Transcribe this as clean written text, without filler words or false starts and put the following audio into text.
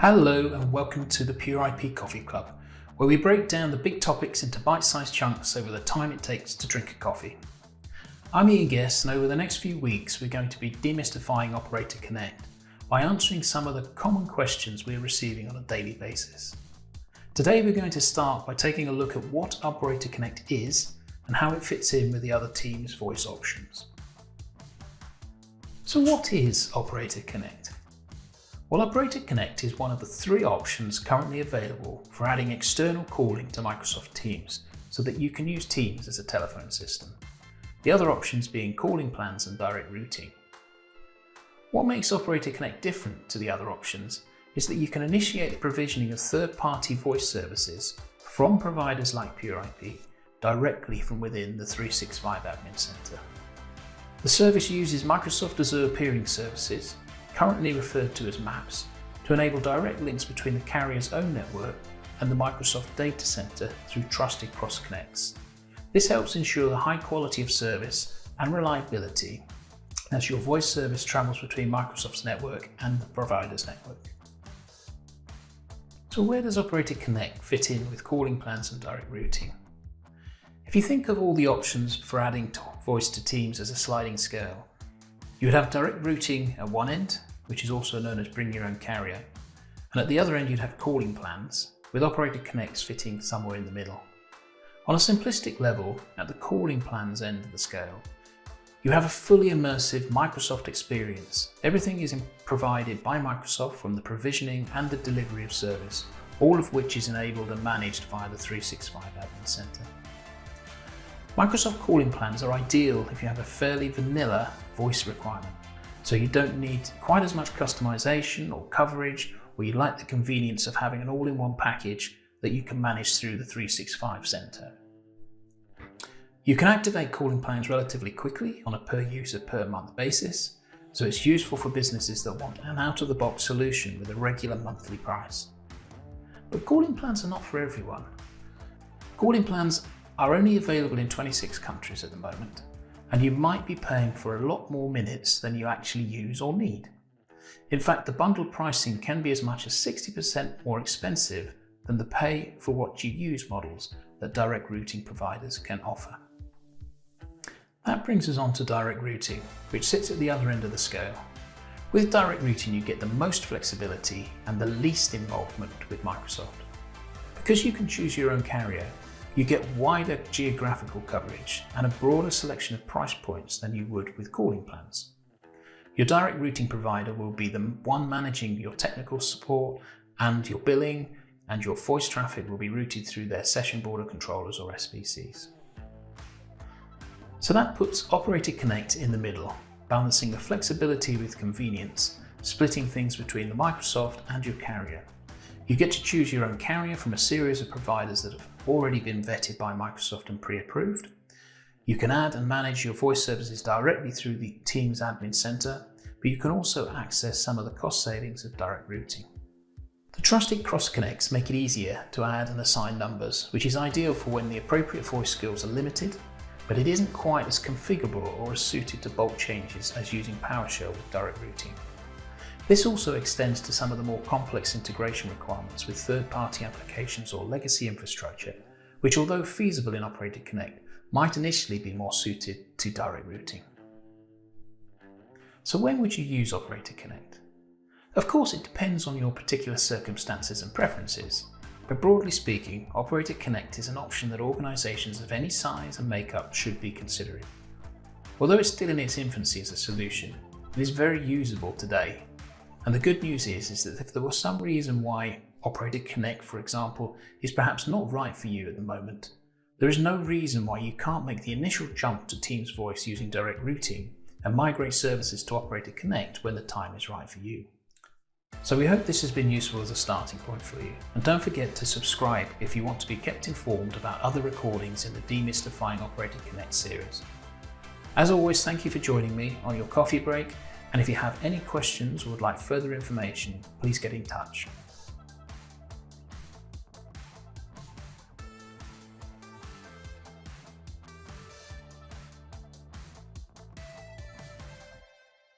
Hello and welcome to the Pure IP Coffee Club, where we break down the big topics into bite-sized chunks over the time it takes to drink a coffee. I'm Ian Guest, and over the next few weeks we're going to be demystifying Operator Connect by answering some of the common questions we're receiving on a daily basis. Today we're going to start by taking a look at what Operator Connect is and how it fits in with the other team's voice options. So what is Operator Connect? Well, Operator Connect is one of the three options currently available for adding external calling to Microsoft Teams so that you can use Teams as a telephone system. The other options being calling plans and direct routing. What makes Operator Connect different to the other options is that you can initiate the provisioning of third-party voice services from providers like Pure IP directly from within the 365 Admin Center. The service uses Microsoft AZURE peering services, currently referred to as maps, to enable direct links between the carrier's own network and the Microsoft data center through trusted cross connects. This helps ensure the high quality of service and reliability as your voice service travels between Microsoft's network and the provider's network. So where does Operator Connect fit in with calling plans and direct routing? If you think of all the options for adding voice to Teams as a sliding scale, you would have direct routing at one end, which is also known as bring your own carrier, and at the other end you'd have calling plans, with Operator Connect fitting somewhere in the middle. On a simplistic level, at the calling plans end of the scale, you have a fully immersive Microsoft experience. Everything is provided by Microsoft from the provisioning and the delivery of service, all of which is enabled and managed via the 365 Admin Center. Microsoft calling plans are ideal if you have a fairly vanilla voice requirement, so you don't need quite as much customization or coverage, or you like the convenience of having an all-in-one package that you can manage through the 365 Center. You can activate calling plans relatively quickly on a per user per month basis, so it's useful for businesses that want an out-of-the-box solution with a regular monthly price. But calling plans are not for everyone. Calling plans are only available in 26 countries at the moment, and you might be paying for a lot more minutes than you actually use or need. In fact, the bundled pricing can be as much as 60% more expensive than the pay for what you use models that direct routing providers can offer. That brings us on to direct routing, which sits at the other end of the scale. With direct routing, you get the most flexibility and the least involvement with Microsoft. Because you can choose your own carrier, you get wider geographical coverage and a broader selection of price points than you would with calling plans. Your direct routing provider will be the one managing your technical support and your billing, and your voice traffic will be routed through their session border controllers or SBCs. So that puts Operator Connect in the middle, balancing the flexibility with convenience, splitting things between the Microsoft and your carrier. You get to choose your own carrier from a series of providers that have already been vetted by Microsoft and pre-approved. You can add and manage your voice services directly through the Teams Admin Center, but you can also access some of the cost savings of direct routing. The trusted cross connects make it easier to add and assign numbers, which is ideal for when the appropriate voice skills are limited, but it isn't quite as configurable or as suited to bulk changes as using PowerShell with direct routing. This also extends to some of the more complex integration requirements with third-party applications or legacy infrastructure, which, although feasible in Operator Connect, might initially be more suited to direct routing. So when would you use Operator Connect? Of course, it depends on your particular circumstances and preferences, but broadly speaking, Operator Connect is an option that organizations of any size and makeup should be considering. Although it's still in its infancy as a solution, it is very usable today. And the good news is that if there was some reason why Operator Connect, for example, is perhaps not right for you at the moment, there is no reason why you can't make the initial jump to Teams Voice using direct routing and migrate services to Operator Connect when the time is right for you. So we hope this has been useful as a starting point for you. And don't forget to subscribe if you want to be kept informed about other recordings in the Demystifying Operator Connect series. As always, thank you for joining me on your coffee break. And if you have any questions or would like further information, please get in touch.